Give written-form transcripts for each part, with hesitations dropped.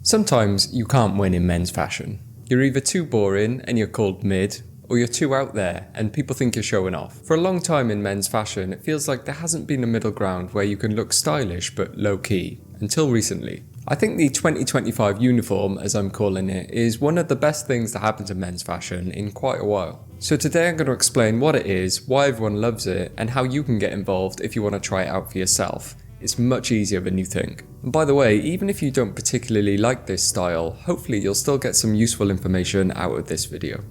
Sometimes you can't win in men's fashion. You're either too boring and you're called mid, or you're too out there and people think you're showing off. For a long time in men's fashion, it feels like there hasn't been a middle ground where you can look stylish but low-key, until recently. I think the 2025 uniform, as I'm calling it, is one of the best things that happened to men's fashion in quite a while. So today I'm going to explain what it is, why everyone loves it, and how you can get involved if you want to try it out for yourself. It's much easier than you think. And by the way, even if you don't particularly like this style, hopefully you'll still get some useful information out of this video.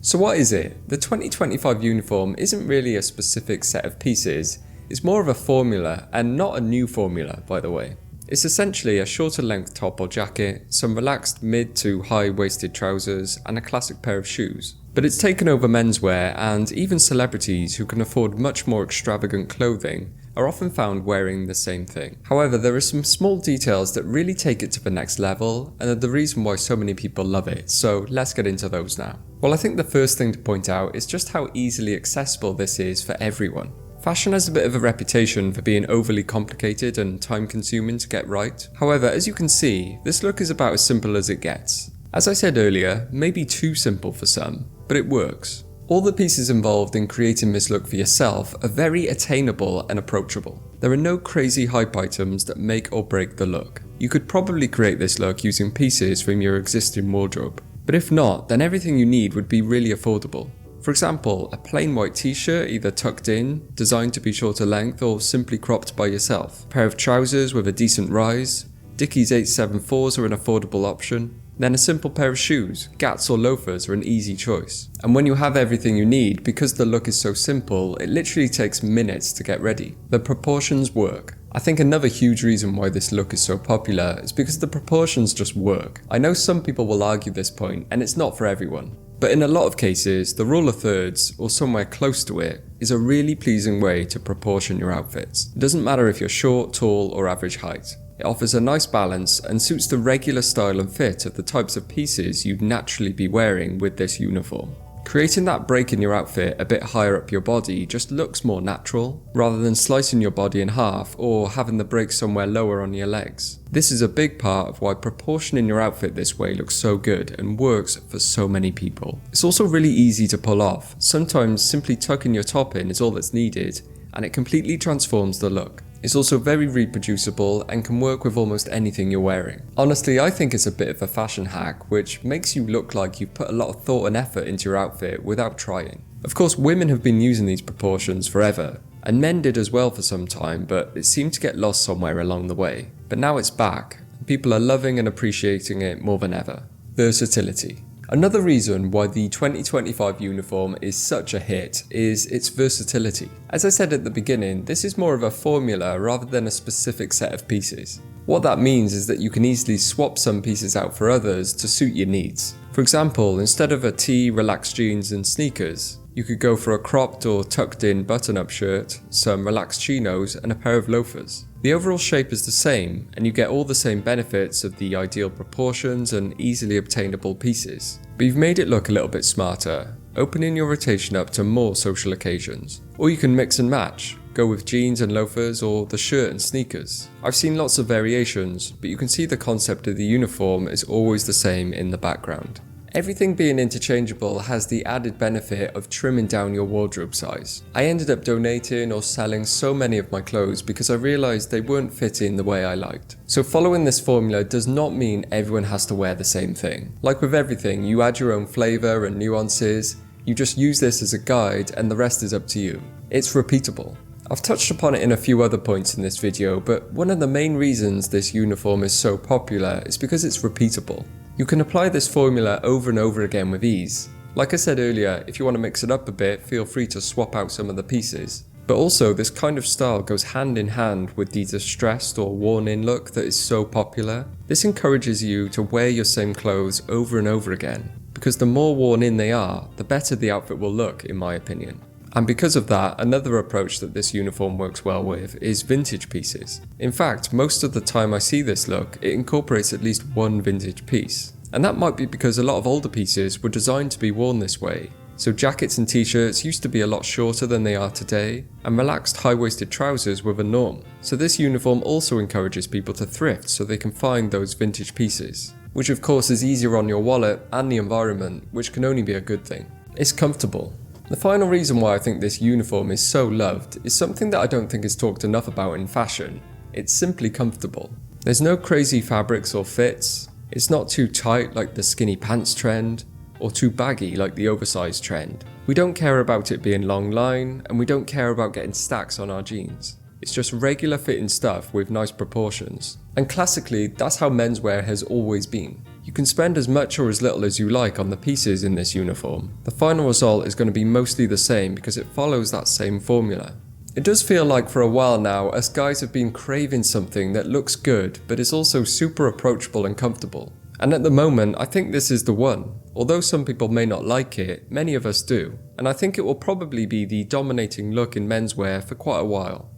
So what is it? The 2025 uniform isn't really a specific set of pieces, it's more of a formula, and not a new formula, by the way. It's essentially a shorter length top or jacket, some relaxed mid to high waisted trousers, and a classic pair of shoes. But it's taken over menswear, and even celebrities who can afford much more extravagant clothing are often found wearing the same thing. However, there are some small details that really take it to the next level and are the reason why so many people love it, so let's get into those now. Well, I think the first thing to point out is just how easily accessible this is for everyone. Fashion has a bit of a reputation for being overly complicated and time-consuming to get right. However, as you can see, this look is about as simple as it gets. As I said earlier, maybe too simple for some, but it works. All the pieces involved in creating this look for yourself are very attainable and approachable. There are no crazy hype items that make or break the look. You could probably create this look using pieces from your existing wardrobe. But if not, then everything you need would be really affordable. For example, a plain white t-shirt either tucked in, designed to be shorter length, or simply cropped by yourself. A pair of trousers with a decent rise. Dickies 874s are an affordable option. Then a simple pair of shoes, Gats or loafers are an easy choice. And when you have everything you need, because the look is so simple, it literally takes minutes to get ready. The proportions work. I think another huge reason why this look is so popular is because the proportions just work. I know some people will argue this point, and it's not for everyone. But in a lot of cases, the rule of thirds, or somewhere close to it, is a really pleasing way to proportion your outfits. It doesn't matter if you're short, tall, or average height. It offers a nice balance and suits the regular style and fit of the types of pieces you'd naturally be wearing with this uniform. Creating that break in your outfit a bit higher up your body just looks more natural, rather than slicing your body in half or having the break somewhere lower on your legs. This is a big part of why proportioning your outfit this way looks so good and works for so many people. It's also really easy to pull off. Sometimes simply tucking your top in is all that's needed, and it completely transforms the look. It's also very reproducible and can work with almost anything you're wearing. Honestly, I think it's a bit of a fashion hack, which makes you look like you've put a lot of thought and effort into your outfit without trying. Of course, women have been using these proportions forever, and men did as well for some time, but it seemed to get lost somewhere along the way. But now it's back, and people are loving and appreciating it more than ever. Versatility. Another reason why the 2025 uniform is such a hit is its versatility. As I said at the beginning, this is more of a formula rather than a specific set of pieces. What that means is that you can easily swap some pieces out for others to suit your needs. For example, instead of a tee, relaxed jeans and sneakers, you could go for a cropped or tucked in button-up shirt, some relaxed chinos and a pair of loafers. The overall shape is the same, and you get all the same benefits of the ideal proportions and easily obtainable pieces. But you've made it look a little bit smarter, opening your rotation up to more social occasions. Or you can mix and match, go with jeans and loafers or the shirt and sneakers. I've seen lots of variations, but you can see the concept of the uniform is always the same in the background. Everything being interchangeable has the added benefit of trimming down your wardrobe size. I ended up donating or selling so many of my clothes because I realised they weren't fitting the way I liked. So following this formula does not mean everyone has to wear the same thing. Like with everything, you add your own flavour and nuances, you just use this as a guide and the rest is up to you. It's repeatable. I've touched upon it in a few other points in this video, but one of the main reasons this uniform is so popular is because it's repeatable. You can apply this formula over and over again with ease. Like I said earlier, if you want to mix it up a bit, feel free to swap out some of the pieces. But also, this kind of style goes hand in hand with the distressed or worn-in look that is so popular. This encourages you to wear your same clothes over and over again, because the more worn in they are, the better the outfit will look, in my opinion. And because of that, another approach that this uniform works well with is vintage pieces. In fact, most of the time I see this look, it incorporates at least one vintage piece. And that might be because a lot of older pieces were designed to be worn this way, So jackets and t-shirts used to be a lot shorter than they are today, and relaxed high-waisted trousers were the norm. So this uniform also encourages people to thrift so they can find those vintage pieces, which of course is easier on your wallet and the environment, which can only be a good thing. It's comfortable. The final reason why I think this uniform is so loved is something that I don't think is talked enough about in fashion. It's simply comfortable. There's no crazy fabrics or fits. It's not too tight like the skinny pants trend, or too baggy like the oversized trend. We don't care about it being long line, and we don't care about getting stacks on our jeans. It's just regular fitting stuff with nice proportions. And classically, that's how menswear has always been. You can spend as much or as little as you like on the pieces in this uniform. The final result is going to be mostly the same because it follows that same formula. It does feel like for a while now, us guys have been craving something that looks good, but is also super approachable and comfortable. And at the moment, I think this is the one. Although some people may not like it, many of us do. And I think it will probably be the dominating look in menswear for quite a while.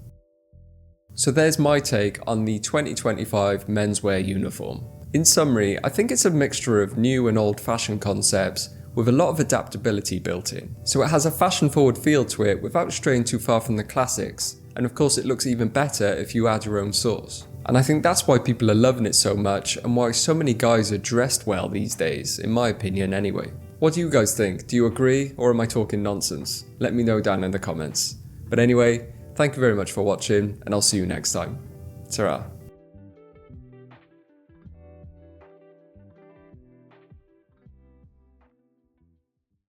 So there's my take on the 2025 menswear uniform. In summary, I think it's a mixture of new and old fashion concepts with a lot of adaptability built in. So it has a fashion forward feel to it without straying too far from the classics. And of course it looks even better if you add your own sauce. And I think that's why people are loving it so much and why so many guys are dressed well these days, in my opinion anyway. What do you guys think? Do you agree or am I talking nonsense? Let me know down in the comments. But anyway, thank you very much for watching and I'll see you next time. Ta-ra.